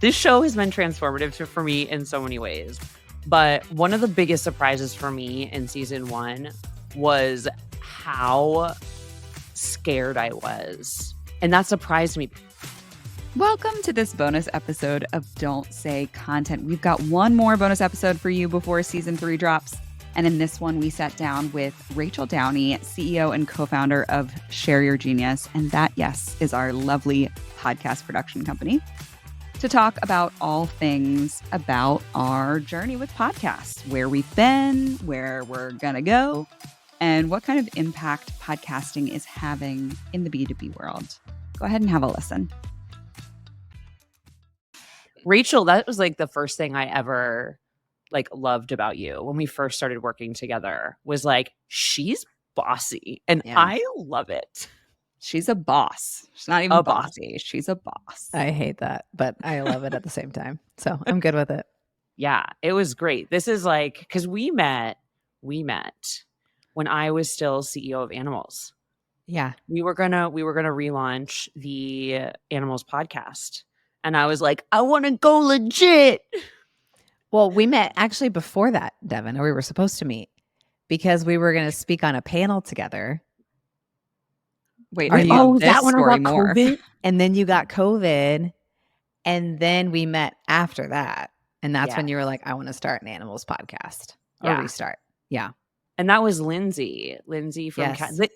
This show has been transformative for me in so many ways. But one of the biggest surprises for me in season 1 was how scared I was. And that surprised me. Welcome to this bonus episode of Don't Say Content. We've got one more bonus episode for you before season 3 drops. And in this one, we sat down with Rachel Downey, CEO and co-founder of Share Your Genius. And that, yes, is our lovely podcast production company, to talk about all things about our journey with podcasts, where we've been, where we're going to go, and what kind of impact podcasting is having in the B2B world. Go ahead and have a listen. Rachel, that was like the first thing I ever loved about you when we first started working together, was like, she's bossy and I love it. She's a boss. She's not even bossy. She's a boss. I hate that, but I love it at the same time. So I'm good with it. Yeah, it was great. This is like, because we met when I was still CEO of Animals. Yeah. We were gonna relaunch the Animals podcast. And I was like, I want to go legit. Well, we met actually before that, Devin, or we were supposed to meet because we were going to speak on a panel together. Wait, that one I got COVID? And then you got COVID. And then we met after that. And that's when you were like, I want to start an Animals podcast. Or restart. Yeah. And that was Lindsay from the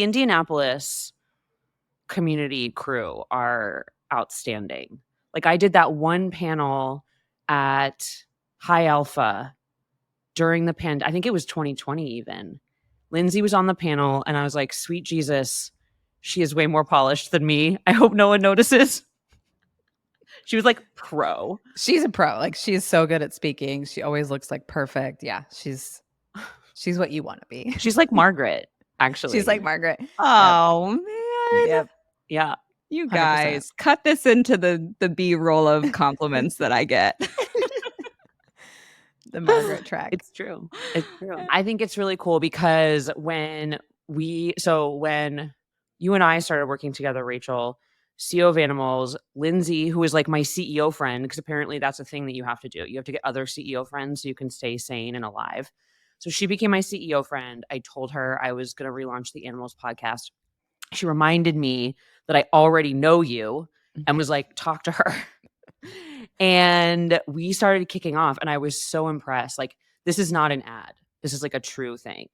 Indianapolis community crew are outstanding. Like, I did that one panel at High Alpha during the pandemic. I think it was 2020 even. Lindsay was on the panel and I was like, sweet Jesus, she is way more polished than me. I hope no one notices. She was like pro. She's a pro. Like, she's so good at speaking. She always looks like perfect. Yeah. She's what you want to be. She's like Margaret, actually. She's like Margaret. Oh, man. Yep. Yeah. You guys, 100%. Cut this into the B-roll of compliments that I get. The Margaret track. It's true. It's true. I think it's really cool because when you and I started working together, Rachel, CEO of Animals, Lindsay, who is like my CEO friend, because apparently that's a thing that you have to do. You have to get other CEO friends so you can stay sane and alive. So she became my CEO friend. I told her I was going to relaunch the Animals podcast. She reminded me that I already know you and was like, talk to her. And we started kicking off and I was so impressed. Like, this is not an ad. This is like a true thing.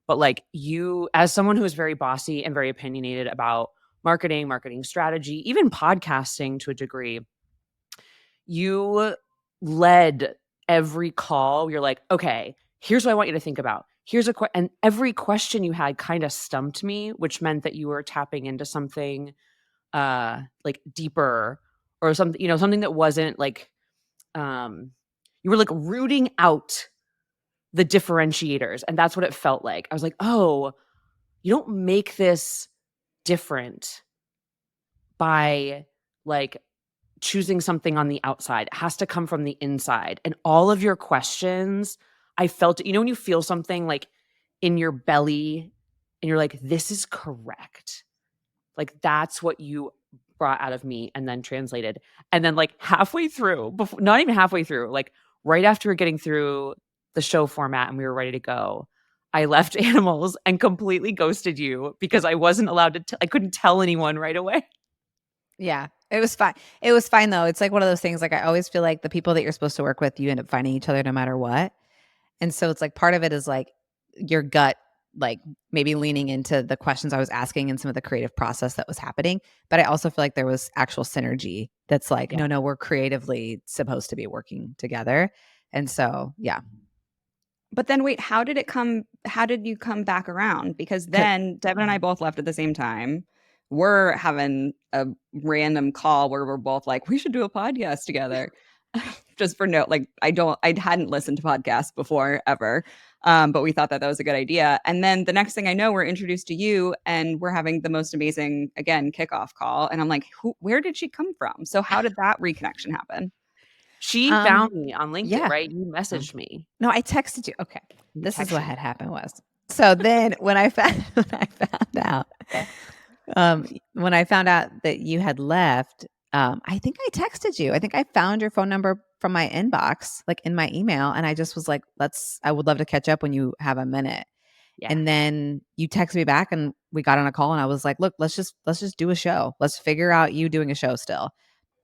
But like, you, as someone who is very bossy and very opinionated about marketing strategy, even podcasting to a degree, you led every call. You're like, okay, here's what I want you to think about. Here's and every question you had kind of stumped me, which meant that you were tapping into something like deeper, or something, something that wasn't like, you were like rooting out the differentiators. And that's what it felt like. I was like, oh, you don't make this different by like choosing something on the outside. It has to come from the inside. And all of your questions, I felt, when you feel something like in your belly and you're like, this is correct. Like, that's what you brought out of me and then translated. And then like halfway through, not even halfway through, like right after getting through the show format and we were ready to go, I left Animals and completely ghosted you because I wasn't allowed to, I couldn't tell anyone right away. Yeah, it was fine. It was fine though. It's like one of those things, like I always feel like the people that you're supposed to work with, you end up finding each other no matter what. And so it's like part of it is like your gut, like maybe leaning into the questions I was asking and some of the creative process that was happening. But I also feel like there was actual synergy that's like, no, we're creatively supposed to be working together. And so, yeah. But then wait, how did you come back around? Because then Devin and I both left at the same time. We're having a random call where we're both like, we should do a podcast together. Just for note, like I hadn't listened to podcasts before ever. But we thought that was a good idea. And then the next thing I know, we're introduced to you and we're having the most amazing, again, kickoff call. And I'm like, where did she come from? So how did that reconnection happen? She found me on LinkedIn, right? You messaged me. No, I texted you. Okay. This is what had happened was. So then when I found out that you had left, I think I texted you. I think I found your phone number from my inbox, like in my email. And I just was like, I would love to catch up when you have a minute. Yeah. And then you text me back and we got on a call and I was like, look, let's just do a show. Let's figure out you doing a show still.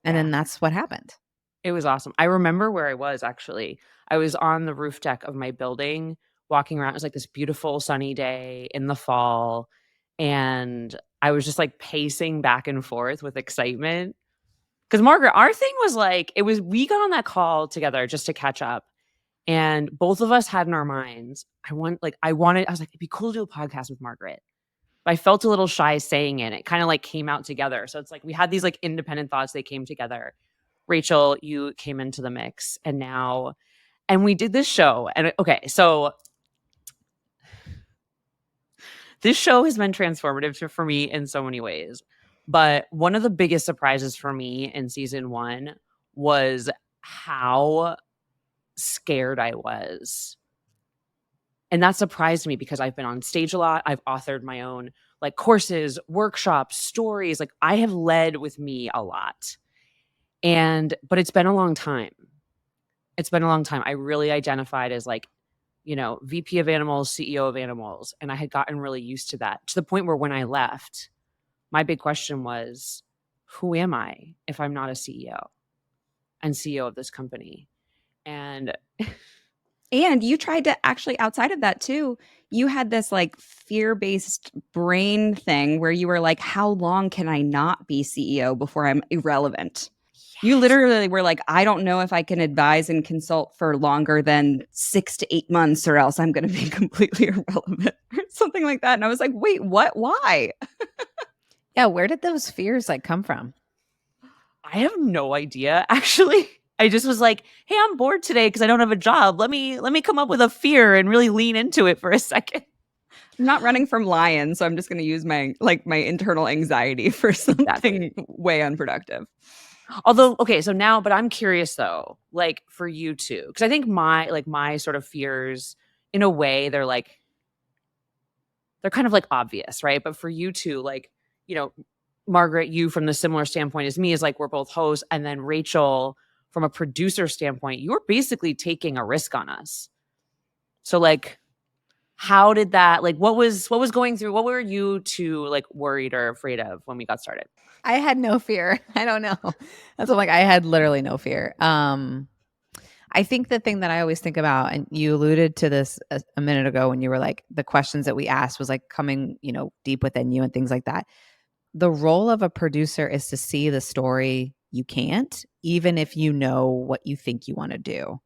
And then that's what happened. It was awesome. I remember where I was actually. I was on the roof deck of my building walking around. It was like this beautiful sunny day in the fall. And I was just like pacing back and forth with excitement. Because Margaret, our thing was like, we got on that call together just to catch up. And both of us had in our minds, I was like, it'd be cool to do a podcast with Margaret. But I felt a little shy saying it. It kind of like came out together. So it's like we had these like independent thoughts. They came together. Rachel, you came into the mix and we did this show. And okay, so this show has been transformative for me in so many ways. But one of the biggest surprises for me in season 1 was how scared I was. And that surprised me because I've been on stage a lot. I've authored my own like courses, workshops, stories. Like I have led with me a lot. But it's been a long time. I really identified as like, VP of animals, CEO of animals. And I had gotten really used to that to the point where when I left, my big question was, who am I if I'm not a CEO and CEO of this company? And you tried to actually, outside of that too, you had this like fear-based brain thing where you were like, how long can I not be CEO before I'm irrelevant? You literally were like, I don't know if I can advise and consult for longer than 6 to 8 months or else I'm going to be completely irrelevant or something like that. And I was like, wait, what? Why? Yeah. Where did those fears like come from? I have no idea, actually. I just was like, hey, I'm bored today because I don't have a job. Let me come up with a fear and really lean into it for a second. I'm not running from lions, so I'm just going to use my internal anxiety for something way unproductive. Although, okay, so now, but I'm curious though, like for you too, because I think my sort of fears, in a way, they're kind of like obvious, right? But for you too, like, Margaret, you from the similar standpoint as me is like, we're both hosts. And then Rachel, from a producer standpoint, you're basically taking a risk on us. So like, how did that, like, what was going through, what were you two like worried or afraid of when we got started? I had no fear. I don't know. That's what I'm like, I had literally no fear. I think the thing that I always think about, and you alluded to this a minute ago when you were like, the questions that we asked was like coming, deep within you and things like that. The role of a producer is to see the story you can't, even if you know what you think you want to do.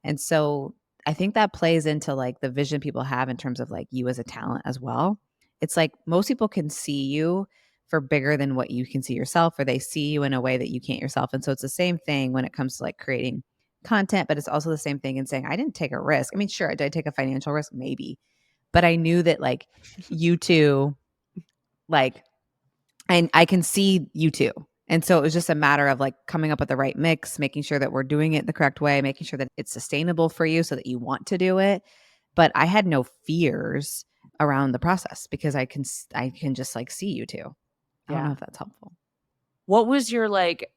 And so I think that plays into like the vision people have in terms of like you as a talent as well. It's like most people can see you for bigger than what you can see yourself, or they see you in a way that you can't yourself. And so it's the same thing when it comes to like creating content, but it's also the same thing in saying, I didn't take a risk. I mean, sure, did I take a financial risk? Maybe. But I knew that like you two, like, and I can see you two. And so it was just a matter of like coming up with the right mix, making sure that we're doing it the correct way, making sure that it's sustainable for you so that you want to do it. But I had no fears around the process because I can just like see you two. I don't know if that's helpful. What was your like,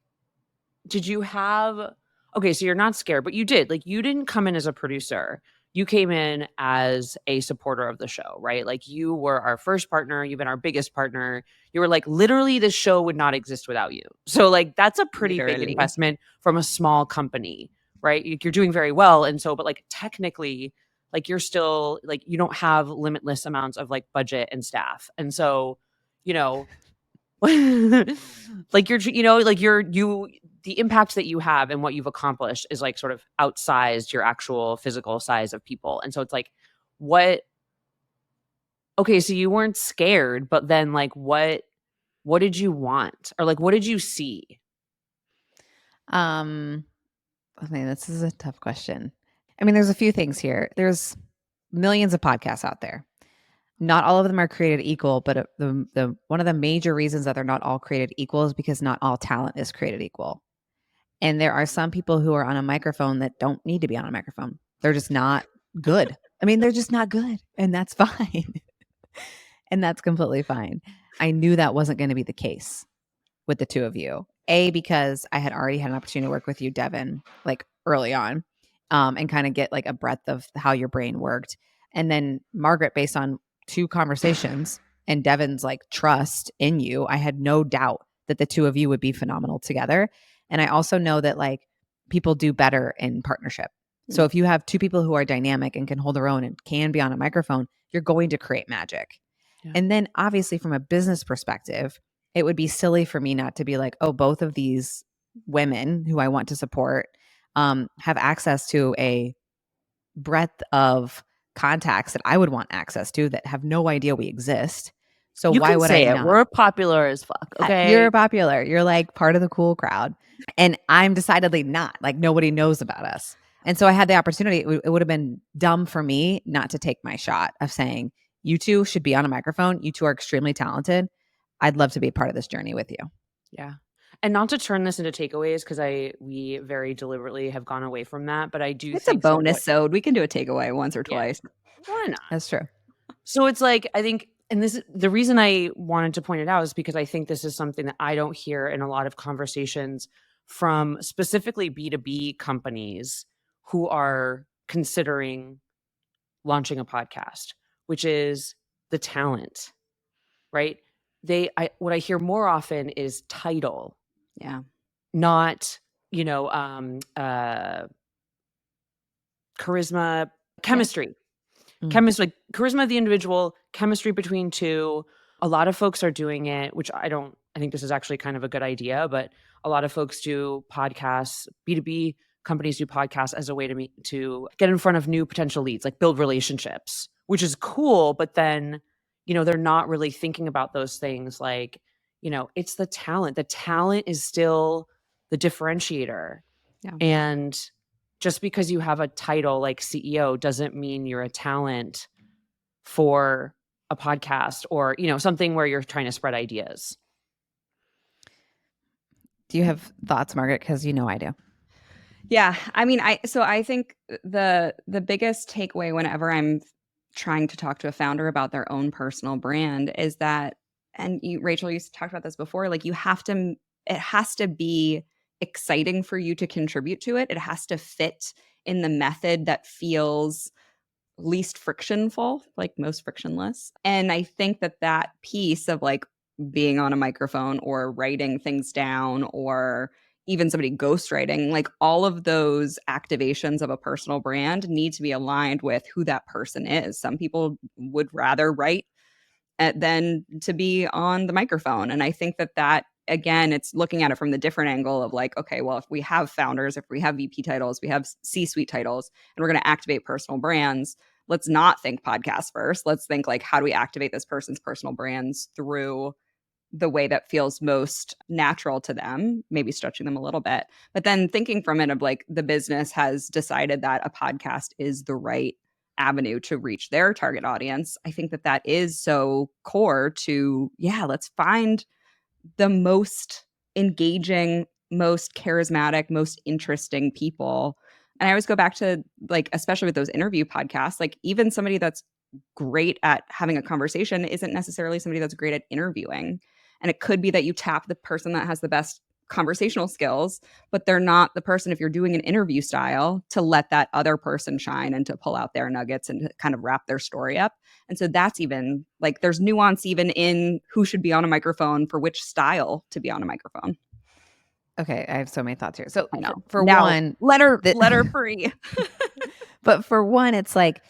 did you have, okay, so you're not scared, but you didn't come in as a producer. You came in as a supporter of the show, right? Like you were our first partner. You've been our biggest partner. You were like, literally this show would not exist without you. So like, that's a pretty big investment from a small company, right? You're doing very well. And so, but like technically, like you're still like, you don't have limitless amounts of like budget and staff. And so, like the impact that you have and what you've accomplished is like sort of outsized your actual physical size of people. And so it's like, okay, so you weren't scared, but then like, what did you want? Or like, what did you see? I mean, this is a tough question. I mean, there's a few things here. There's millions of podcasts out there. Not all of them are created equal, but the one of the major reasons that they're not all created equal is because not all talent is created equal. And there are some people who are on a microphone that don't need to be on a microphone. They're just not good. I mean, they're just not good. And that's fine. And that's completely fine. I knew that wasn't going to be the case with the two of you. because I had already had an opportunity to work with you, Devin, like early on, and kind of get like a breadth of how your brain worked. And then Margaret, based on 2 conversations and Devin's like trust in you, I had no doubt that the 2 of you would be phenomenal together. And I also know that like people do better in partnership. So if you have 2 people who are dynamic and can hold their own and can be on a microphone, you're going to create magic. Yeah. And then obviously from a business perspective, it would be silly for me not to be like, oh, both of these women who I want to support have access to a breadth of contacts that I would want access to that have no idea we exist. So You why can would say I it. not? We're popular as fuck. Okay. You're popular. You're like part of the cool crowd. And I'm decidedly not. Like nobody knows about us. And so I had the opportunity. It would have been dumb for me not to take my shot of saying, you 2 should be on a microphone. You 2 are extremely talented. I'd love to be a part of this journey with you. Yeah. And not to turn this into takeaways, because we very deliberately have gone away from that. But I do It's a think so bonus sode. We can do a takeaway once or Yeah. twice. Why not? That's true. So it's like, I think, and this is the reason I wanted to point it out is because I think this is something that I don't hear in a lot of conversations from specifically B2B companies who are considering launching a podcast, which is the talent, right? What I hear more often is title, Yeah. not, charisma, chemistry. Chemistry, like charisma of the individual, chemistry between 2. A lot of folks are doing it, which I think this is actually kind of a good idea, but a lot of folks do podcasts, B2B companies do podcasts as a way to get in front of new potential leads, like build relationships, which is cool. But then, they're not really thinking about those things like, it's the talent. The talent is still the differentiator. Yeah. And just because you have a title like CEO doesn't mean you're a talent for a podcast or, something where you're trying to spread ideas. Do you have thoughts, Margaret? Because I do. Yeah. I mean, I think the biggest takeaway whenever I'm trying to talk to a founder about their own personal brand is that, and Rachel, you talked about this before, like it has to be exciting for you to contribute to it. It has to fit in the method that feels least frictionful, like most frictionless. And I think that piece of like being on a microphone or writing things down or even somebody ghostwriting, like all of those activations of a personal brand need to be aligned with who that person is. Some people would rather write than to be on the microphone. And I think that again, it's looking at it from the different angle of like, okay, well, if we have founders, if we have VP titles, we have C-suite titles, and we're going to activate personal brands, let's not think podcast first. Let's think like, how do we activate this person's personal brands through the way that feels most natural to them, maybe stretching them a little bit. But then thinking from it of like the business has decided that a podcast is the right avenue to reach their target audience. I think that is so core to, let's find the most engaging, most charismatic, most interesting people. And I always go back to like, especially with those interview podcasts, like even somebody that's great at having a conversation isn't necessarily somebody that's great at interviewing. And it could be that you tap the person that has the best conversational skills, but they're not the person, if you're doing an interview style, to let that other person shine and to pull out their nuggets and to kind of wrap their story up. And so that's even like there's nuance even in who should be on a microphone for which style to be on a microphone. Okay, I have so many thoughts here. So I know. for now, one, letter free. But for one, it's like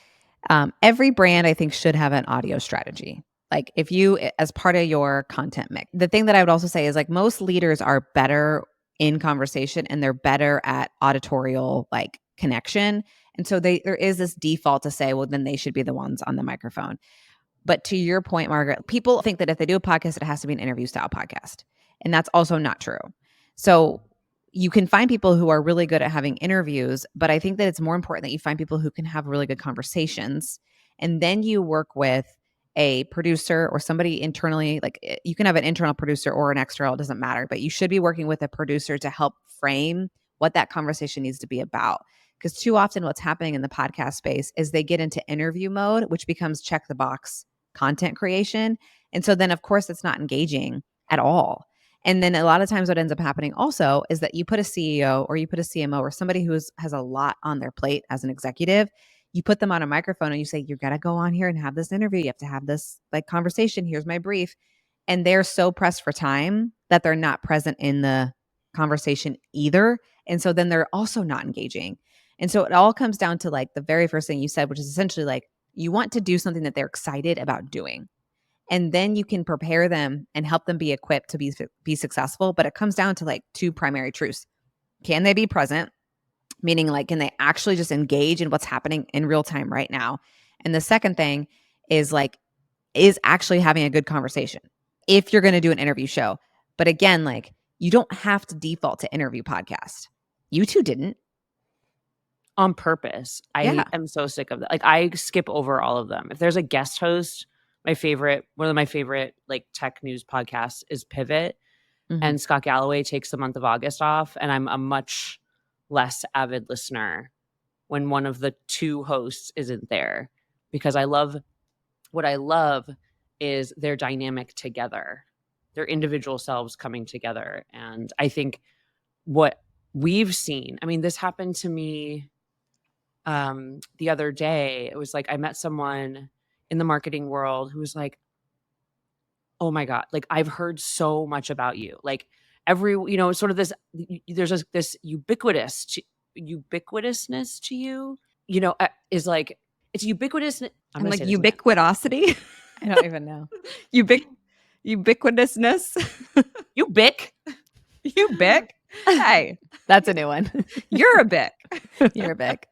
every brand I think should have an audio strategy. Like if you, as part of your content mix, the thing that I would also say is like most leaders are better in conversation and they're better at auditorial like connection. And so there is this default to say, well, then they should be the ones on the microphone. But to your point, Margaret, people think that if they do a podcast, it has to be an interview style podcast. And that's also not true. So you can find people who are really good at having interviews, but I think that it's more important that you find people who can have really good conversations. And then you work with a producer or somebody internally, like you can have an internal producer or an external, it doesn't matter, but you should be working with a producer to help frame what that conversation needs to be about. Because too often what's happening in the podcast space is they get into interview mode, which becomes check the box content creation. And so then of course it's not engaging at all. And then a lot of times what ends up happening also is that you put a CEO or you put a CMO or somebody who has a lot on their plate as an executive, you put them on a microphone and you say, you got to go on here and have this interview. You have to have this like conversation. Here's my brief. And they're so pressed for time that they're not present in the conversation either. And so then they're also not engaging. And so it all comes down to like the very first thing you said, which is essentially like you want to do something that they're excited about doing. And then you can prepare them and help them be equipped to be successful. But it comes down to like two primary truths. Can they be present? Meaning like, can they actually just engage in what's happening in real time right now? And the second thing is like, is actually having a good conversation if you're going to do an interview show. But again, like you don't have to default to interview podcast. You two didn't. On purpose. I am so sick of that. Like I skip over all of them. If there's a guest host, one of my favorite like tech news podcasts is Pivot. And Scott Galloway takes the month of August off. And I'm a much less avid listener when one of the two hosts isn't there, because what I love is their dynamic together, their individual selves coming together. And I think what we've seen, I mean, this happened to me the other day. It was like I met someone in the marketing world who was like, oh my God, like I've heard so much about you. Like sort of this, there's this ubiquitousness to you, is like, it's ubiquitous. I'm like ubiquitosity. I don't even know. Ubiquitousness. You bic. Hey, that's a new one. You're a bic. You're a bic.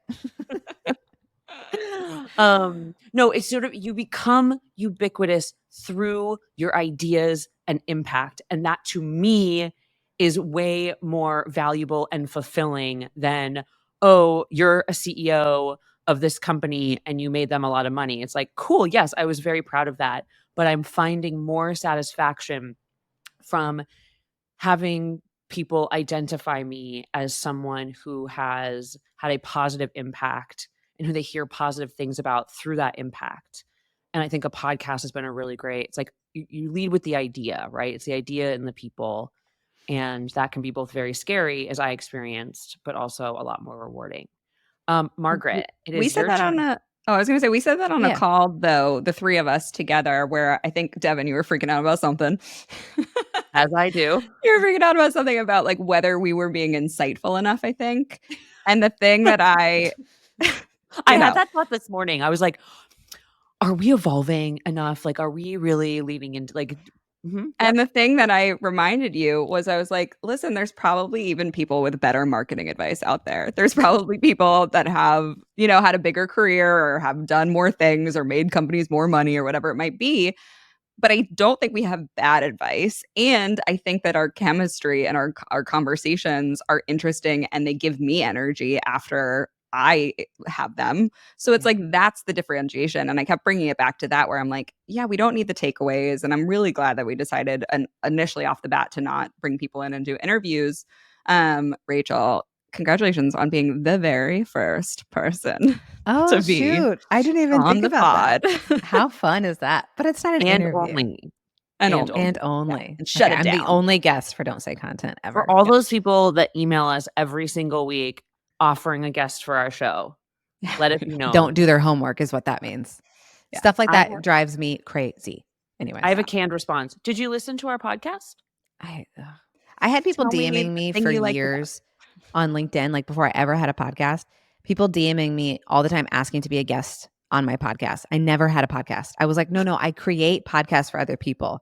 No, it's sort of, you become ubiquitous through your ideas and impact. And that to me is way more valuable and fulfilling than, oh, you're a CEO of this company and you made them a lot of money. It's like, cool. Yes, I was very proud of that. But I'm finding more satisfaction from having people identify me as someone who has had a positive impact and who they hear positive things about through that impact. And I think a podcast has been a really great, it's like you lead with the idea, right? It's the idea and the people. And that can be both very scary, as I experienced, but also a lot more rewarding. Margaret, it is your turn. I was going to say, we said that on a call, though, the three of us together, where I think, Devin, you were freaking out about something. As I do. You were freaking out about something about like whether we were being insightful enough, I think. And the thing that I had that thought this morning. I was like, are we evolving enough? Like, are we really leaning into like, And the thing that I reminded you was, I was like, listen, there's probably even people with better marketing advice out there. There's probably people that have, had a bigger career or have done more things or made companies more money or whatever it might be. But I don't think we have bad advice. And I think that our chemistry and our conversations are interesting and they give me energy after I have them. So it's like, that's the differentiation. And I kept bringing it back to that, where I'm like, yeah, we don't need the takeaways. And I'm really glad that we decided initially off the bat to not bring people in and do interviews. Rachel, congratulations on being the very first person to be shoot. I didn't even on think the about pod. That. How fun is that? But it's not an interview. Only. And only. Yeah. And shut it down. I'm the only guest for Don't Say Content ever. For all those people that email us every single week offering a guest for our show, let it be known. Don't do their homework is what that means. Yeah. Stuff like that drives me crazy. Anyway, I have a canned response. Did you listen to our podcast? I had people DMing me for years on LinkedIn, like before I ever had a podcast. People DMing me all the time asking to be a guest on my podcast. I never had a podcast. I was like, no, I create podcasts for other people.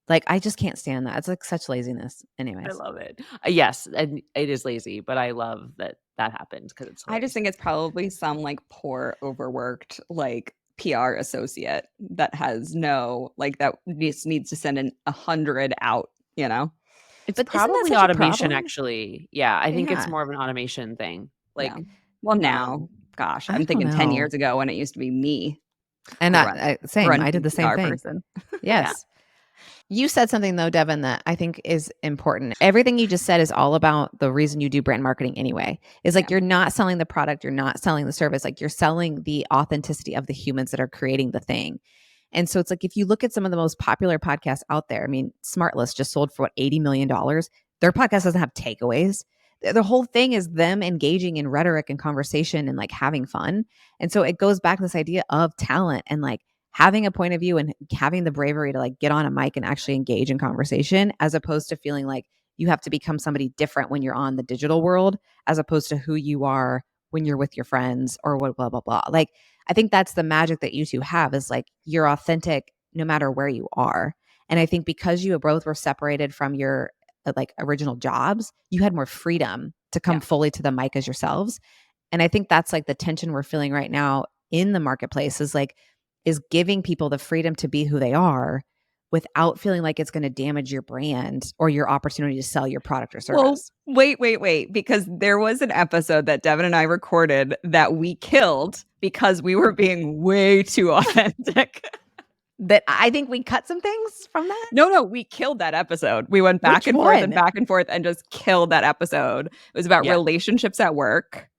Like, I just can't stand that. It's like such laziness. Anyways. I love it. Yes, and it is lazy, but I love that happened because it's hilarious. I just think it's probably some like poor, overworked like PR associate that has that just needs to send 100 out, It's probably automation, actually. Yeah, I think it's more of an automation thing. Like, well, now, gosh, I'm thinking 10 years ago when it used to be me. And I did the same thing. Person. Yes. You said something though, Devin, that I think is important. Everything you just said is all about the reason you do brand marketing anyway. Is like, you're not selling the product, you're not selling the service. Like, you're selling the authenticity of the humans that are creating the thing. And so it's like, if you look at some of the most popular podcasts out there, I mean, Smartless just sold for what, $80 million. Their podcast doesn't have takeaways. The whole thing is them engaging in rhetoric and conversation and like having fun. And so it goes back to this idea of talent and like having a point of view and having the bravery to like get on a mic and actually engage in conversation, as opposed to feeling like you have to become somebody different when you're on the digital world, as opposed to who you are when you're with your friends or what, blah, blah, blah. Like, I think that's the magic that you two have, is like you're authentic no matter where you are. And I think because you both were separated from your like original jobs, you had more freedom to come fully to the mic as yourselves. And I think that's like the tension we're feeling right now in the marketplace, is giving people the freedom to be who they are without feeling like it's going to damage your brand or your opportunity to sell your product or service. Well, wait, because there was an episode that Devin and I recorded that we killed because we were being way too authentic. That I think we cut some things from that? No, we killed that episode. We went back and forth and back and forth and just killed that episode. It was about relationships at work.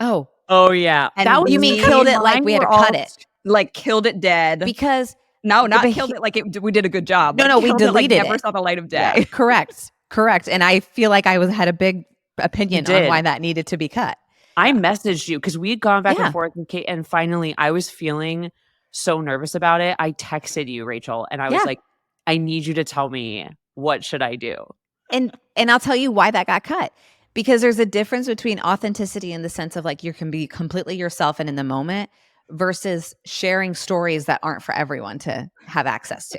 Oh yeah. And that you mean killed it like we had to cut it? Like killed it dead. Because no, not killed it like we did a good job. No, we deleted it. Never saw the light of day. Yeah, correct. And I feel like I had a big opinion on why that needed to be cut. I messaged you because we had gone back and forth, and finally I was feeling so nervous about it. I texted you, Rachel, and I was like, I need you to tell me, what should I do? And I'll tell you why that got cut. Because there's a difference between authenticity in the sense of like you can be completely yourself and in the moment, versus sharing stories that aren't for everyone to have access to.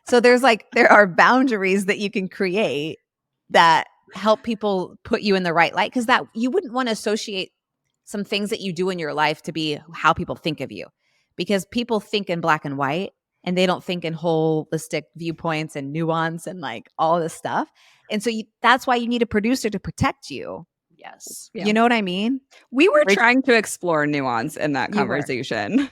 So there are boundaries that you can create that help people put you in the right light, because that you wouldn't want to associate some things that you do in your life to be how people think of you, because people think in black and white and they don't think in holistic viewpoints and nuance and like all this stuff. And so that's why you need a producer to protect you. Yes. Yeah. You know what I mean? We were trying to explore nuance in that conversation.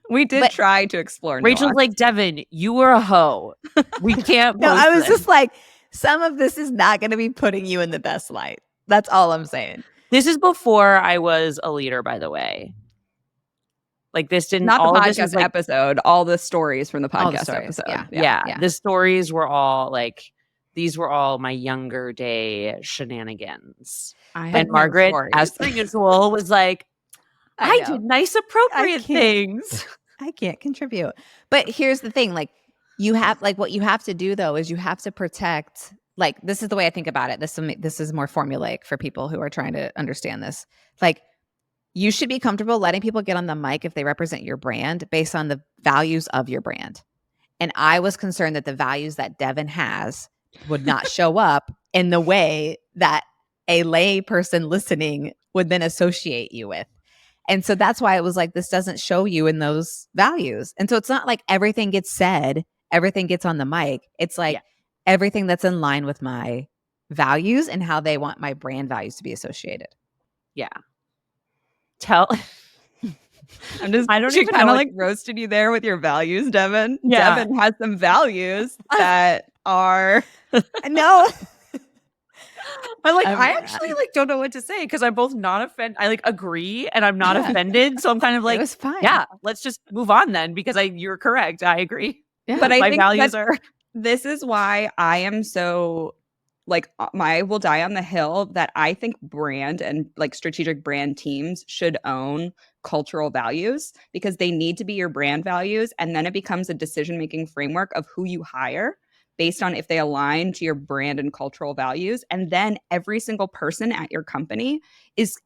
We did try to explore nuance. Rachel's like, Devin, you were a hoe. We can't. No, I was just like, some of this is not going to be putting you in the best light. That's all I'm saying. This is before I was a leader, by the way. Like this didn't not all the of podcast this was, like, episode, all the stories from the podcast episode. Yeah. The stories were all like, these were all my younger day shenanigans. And Margaret, as per usual, was like, I did nice, appropriate things. I can't contribute. But here's the thing. Like, you have, like, what you have to do, though, is you have to protect, like, this is the way I think about it. This is more formulaic for people who are trying to understand this. Like, you should be comfortable letting people get on the mic if they represent your brand based on the values of your brand. And I was concerned that the values that Devin has would not show up in the way that a lay person listening would then associate you with. And so that's why it was like, this doesn't show you in those values. And so it's not like everything gets said, everything gets on the mic. It's like everything that's in line with my values and how they want my brand values to be associated. Yeah. I don't even kind of like roasted you there with your values, Devin. Yeah. Devin has some values that are no. I'm like, I actually like don't know what to say because I'm both not offended. I like agree and I'm not offended. So I'm kind of like, it was fine. Yeah, let's just move on then because you're correct. I agree. Yeah. But I my think values are. This is why I am so like I will die on the hill that I think brand and like strategic brand teams should own cultural values because they need to be your brand values. And then it becomes a decision-making framework of who you hire based on if they align to your brand and cultural values. And then every single person at your company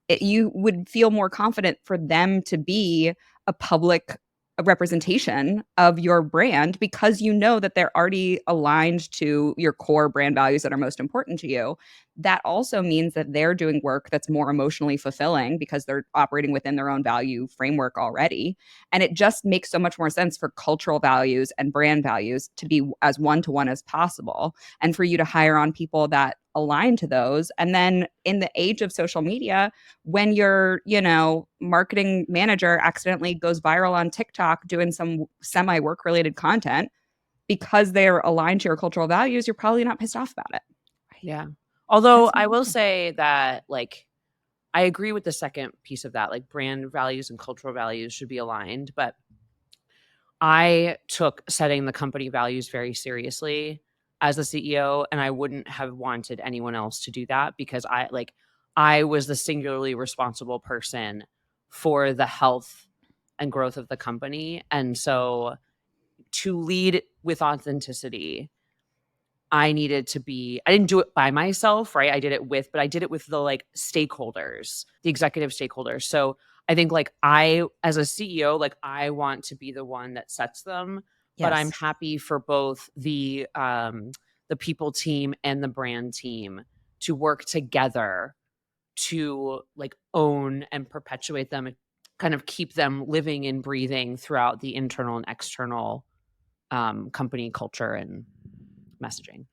you would feel more confident for them to be a public representation of your brand because you know that they're already aligned to your core brand values that are most important to you. That also means that they're doing work that's more emotionally fulfilling because they're operating within their own value framework already. And it just makes so much more sense for cultural values and brand values to be as one-to-one as possible and for you to hire on people that align to those. And then in the age of social media, when your, marketing manager accidentally goes viral on TikTok doing some semi-work related content because they're aligned to your cultural values, you're probably not pissed off about it. Yeah. Although I will say that like I agree with the second piece of that, like brand values and cultural values should be aligned, but I took setting the company values very seriously as the CEO, and I wouldn't have wanted anyone else to do that because I was the singularly responsible person for the health and growth of the company. And so to lead with authenticity, I didn't do it by myself, right? I did it with the like stakeholders, the executive stakeholders. So I think like as a CEO, like I want to be the one that sets them, but I'm Yes. happy for both the people team and the brand team to work together to like own and perpetuate them and kind of keep them living and breathing throughout the internal and external company culture and messaging.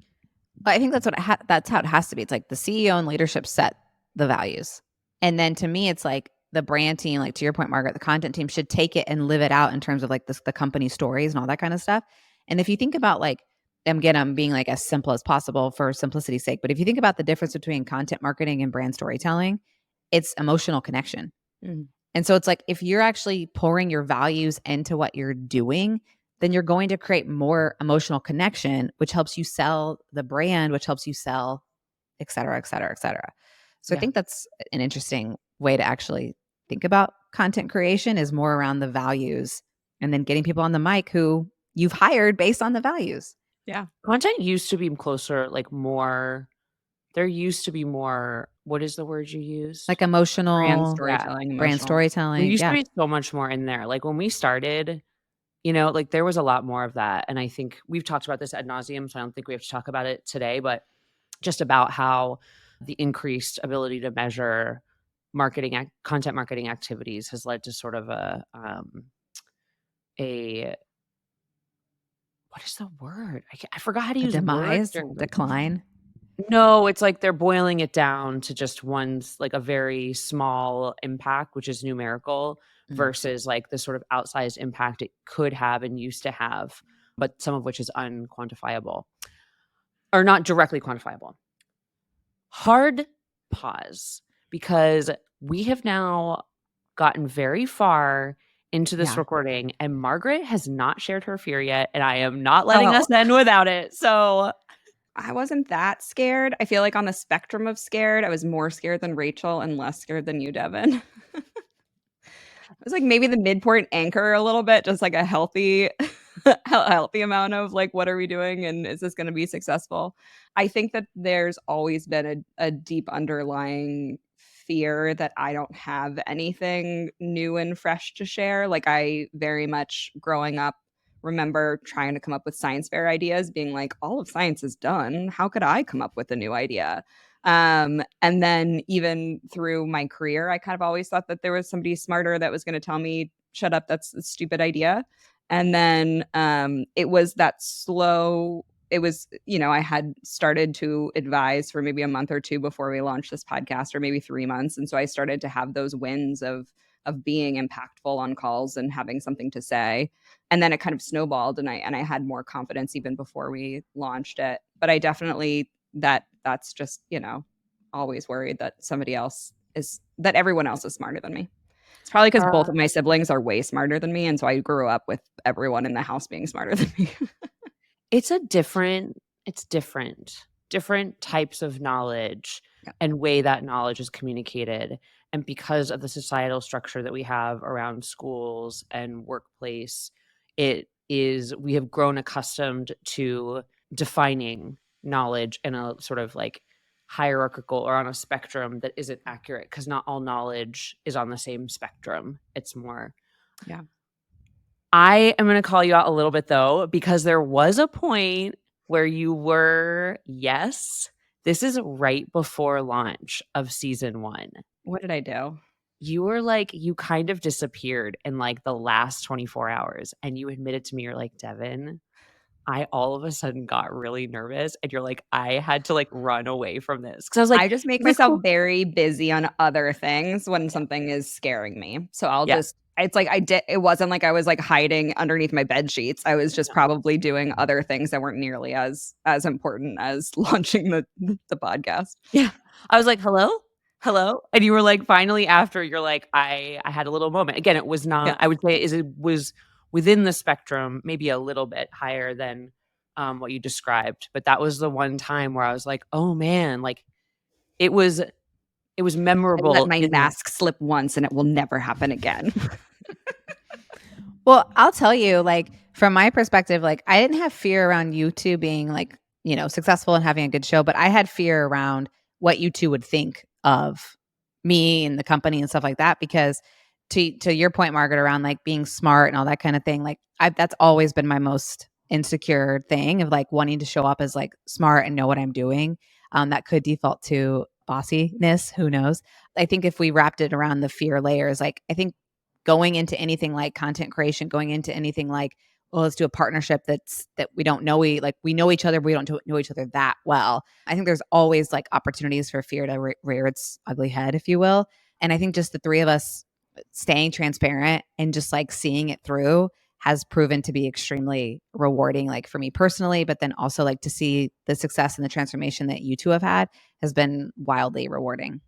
I think that's that's how it has to be. It's like the CEO and leadership set the values. And then to me, it's like the brand team, like to your point, Margaret, the content team should take it and live it out in terms of like the company stories and all that kind of stuff. And if you think about like, again, I'm being like as simple as possible for simplicity's sake, but if you think about the difference between content marketing and brand storytelling, it's emotional connection. Mm. And so it's like if you're actually pouring your values into what you're doing, then you're going to create more emotional connection, which helps you sell the brand, which helps you sell, et cetera, et cetera, et cetera. So I Yeah. think that's an interesting way to actually think about content creation is more around the values and then getting people on the mic who you've hired based on the values. Yeah. Content used to be closer, like more, there used to be more, what is the word you used? Like Brand emotional storytelling, brand emotional. There storytelling. used to Yeah. be so much more in there. Like when we started, like there was a lot more of that. And I think we've talked about this ad nauseum, so I don't think we have to talk about it today, but just about how the increased ability to measure content marketing activities has led to sort of a what is the word? I forgot how to A use words demise, during decline. No, it's like they're boiling it down to just like a very small impact, which is numerical, Mm. versus like the sort of outsized impact it could have and used to have, but some of which is unquantifiable or not directly quantifiable. Hard pause, because we have now gotten very far into this Yeah. recording and Margaret has not shared her fear yet, and I am not letting Oh. us end without it. So I wasn't that scared. I feel like on the spectrum of scared, I was more scared than Rachel and less scared than you, Devin. It was like maybe the midpoint anchor a little bit, just like a healthy, healthy amount of like, what are we doing and is this going to be successful? I think that there's always been a deep underlying fear that I don't have anything new and fresh to share. Like I very much growing up remember trying to come up with science fair ideas, being like, all of science is done. How could I come up with a new idea? And then even through my career, I kind of always thought that there was somebody smarter that was going to tell me, shut up, that's a stupid idea. And then it was that slow, it was, I had started to advise for maybe a month or two before we launched this podcast, or maybe 3 months. And so I started to have those wins of being impactful on calls and having something to say. And then it kind of snowballed and I had more confidence even before we launched it. But I definitely that's just, always worried that that everyone else is smarter than me. It's probably because both of my siblings are way smarter than me. And so I grew up with everyone in the house being smarter than me. it's different types of knowledge Yeah. and way that knowledge is communicated. And because of the societal structure that we have around schools and workplace, we have grown accustomed to defining knowledge in a sort of like hierarchical or on a spectrum that isn't accurate, because not all knowledge is on the same spectrum. It's more. Yeah. I am going to call you out a little bit though, because there was a point where you were, yes, this is right before launch of season 1. What did I do? You were like, you kind of disappeared in like the last 24 hours. And you admitted to me, you're like, Devin, I all of a sudden got really nervous. And you're like, I had to like run away from this. Cause I was like, I just make is it myself cool? very busy on other things when something is scaring me. So Yeah. it's like it wasn't like I was like hiding underneath my bed sheets. I was just probably doing other things that weren't nearly as important as launching the podcast. Yeah. I was like, hello? And you were like, finally, after you're like, I had a little moment. Again, it was not, Yeah. I would say it was within the spectrum, maybe a little bit higher than what you described. But that was the one time where I was like, oh man, like it was I let memorable my in mask slip once and it will never happen again. Well, I'll tell you, like, from my perspective, like, I didn't have fear around you two being like, successful and having a good show, but I had fear around what you two would think of me and the company and stuff like that. Because to your point, Margaret, around like being smart and all that kind of thing, like that's always been my most insecure thing of like wanting to show up as like smart and know what I'm doing. That could default to bossiness. Who knows? I think if we wrapped it around the fear layers, like I think going into anything like content creation, going into anything like, well, let's do a partnership that we don't know, we know each other, but we don't know each other that well. I think there's always like opportunities for fear to rear its ugly head, if you will. And I think just the three of us staying transparent and just like seeing it through has proven to be extremely rewarding, like for me personally, but then also like to see the success and the transformation that you two have had has been wildly rewarding.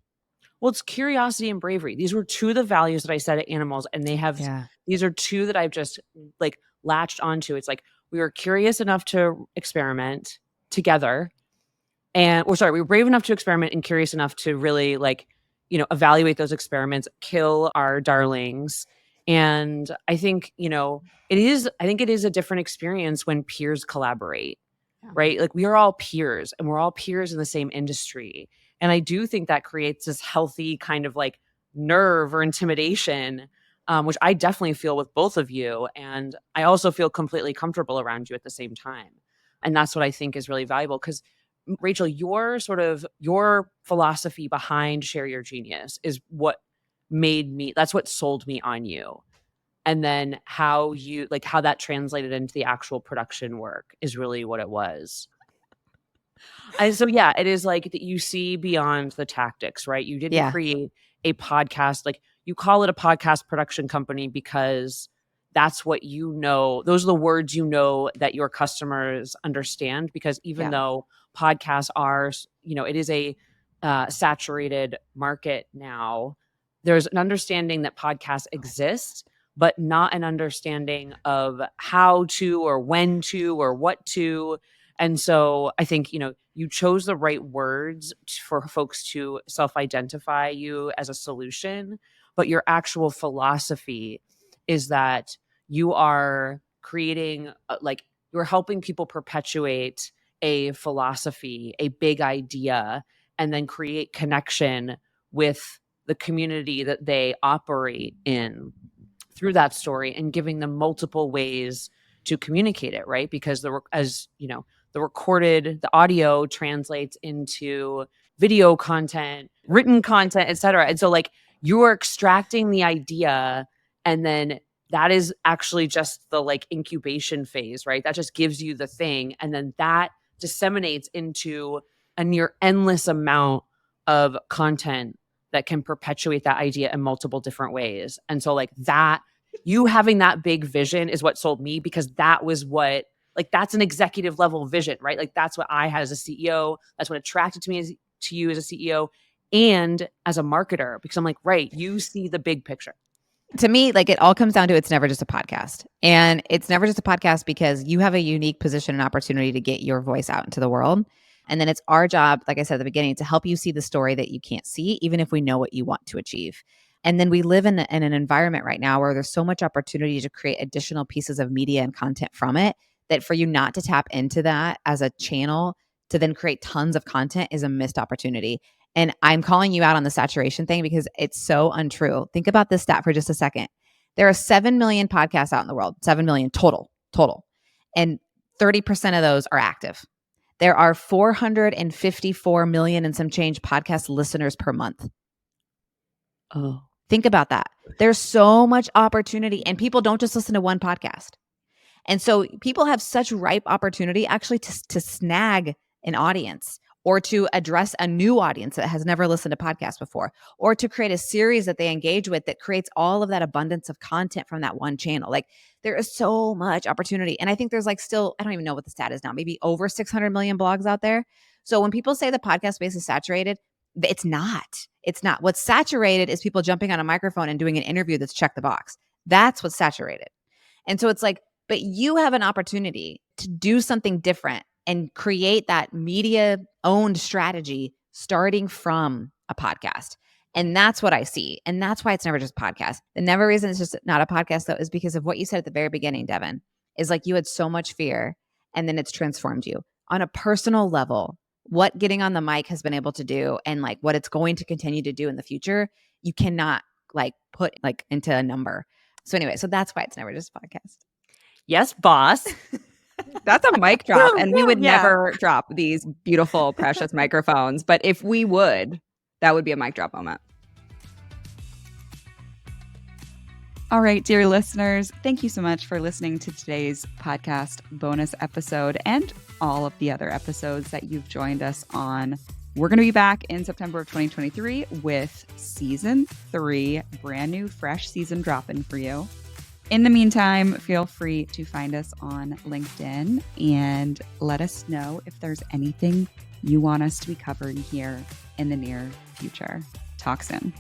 Well, it's curiosity and bravery. These were two of the values that I said at Animals, and these are two that I've just like latched onto. It's like we were curious enough to experiment together, we were brave enough to experiment and curious enough to really like, evaluate those experiments, kill our darlings. And I think, it is a different experience when peers collaborate. Yeah. Right? Like we are all peers and we're all peers in the same industry. And I do think that creates this healthy kind of like nerve or intimidation, which I definitely feel with both of you. And I also feel completely comfortable around you at the same time. And that's what I think is really valuable because Rachel, your philosophy behind Share Your Genius is what that's what sold me on you. And then how that translated into the actual production work is really what it was. And so, yeah, it is like that you see beyond the tactics, right? You didn't create a podcast, like you call it a podcast production company because that's what those are the words that your customers understand. Because even though podcasts are, it is a saturated market now, there's an understanding that podcasts exist, but not an understanding of how to or when to or what to. And so I think, you chose the right words for folks to self-identify you as a solution, but your actual philosophy is that you are creating, you're helping people perpetuate a philosophy, a big idea, and then create connection with the community that they operate in through that story and giving them multiple ways to communicate it, right? Because the audio translates into video content, written content, et cetera. And so like you are extracting the idea and then that is actually just the like incubation phase, right? That just gives you the thing. And then that disseminates into a near endless amount of content that can perpetuate that idea in multiple different ways. And so like that, you having that big vision is what sold me because that was what, like that's an executive level vision, right? Like that's what I had as a CEO. That's what attracted to you as a CEO and as a marketer, because I'm like, right, you see the big picture. To me, like it all comes down to it's never just a podcast. And it's never just a podcast because you have a unique position and opportunity to get your voice out into the world. And then it's our job, like I said at the beginning, to help you see the story that you can't see, even if we know what you want to achieve. And then we live in an environment right now where there's so much opportunity to create additional pieces of media and content from it that for you not to tap into that as a channel to then create tons of content is a missed opportunity. And I'm calling you out on the saturation thing because it's so untrue. Think about this stat for just a second. There are 7 million podcasts out in the world, 7 million total. And 30% of those are active. There are 454 million and some change podcast listeners per month. Oh, think about that. There's so much opportunity and people don't just listen to one podcast. And so people have such ripe opportunity actually to snag an audience or to address a new audience that has never listened to podcasts before, or to create a series that they engage with that creates all of that abundance of content from that one channel. Like there is so much opportunity. And I think there's like still, I don't even know what the stat is now, maybe over 600 million blogs out there. So when people say the podcast space is saturated, it's not. It's not. What's saturated is people jumping on a microphone and doing an interview that's check the box. That's what's saturated. And so it's like, but you have an opportunity to do something different and create that media owned strategy starting from a podcast. And that's what I see. And that's why it's never just a podcast. The never reason it's just not a podcast though is because of what you said at the very beginning, Devin, is like you had so much fear and then it's transformed you on a personal level. What getting on the mic has been able to do and like what it's going to continue to do in the future, you cannot like put like into a number. So anyway, so that's why it's never just a podcast. Yes, boss. That's a mic drop. And we would never drop these beautiful, precious microphones. But if we would, that would be a mic drop moment. All right, dear listeners, thank you so much for listening to today's podcast bonus episode and all of the other episodes that you've joined us on. We're going to be back in September of 2023 with season 3, brand new, fresh season dropping for you. In the meantime, feel free to find us on LinkedIn and let us know if there's anything you want us to be covering here in the near future. Talk soon.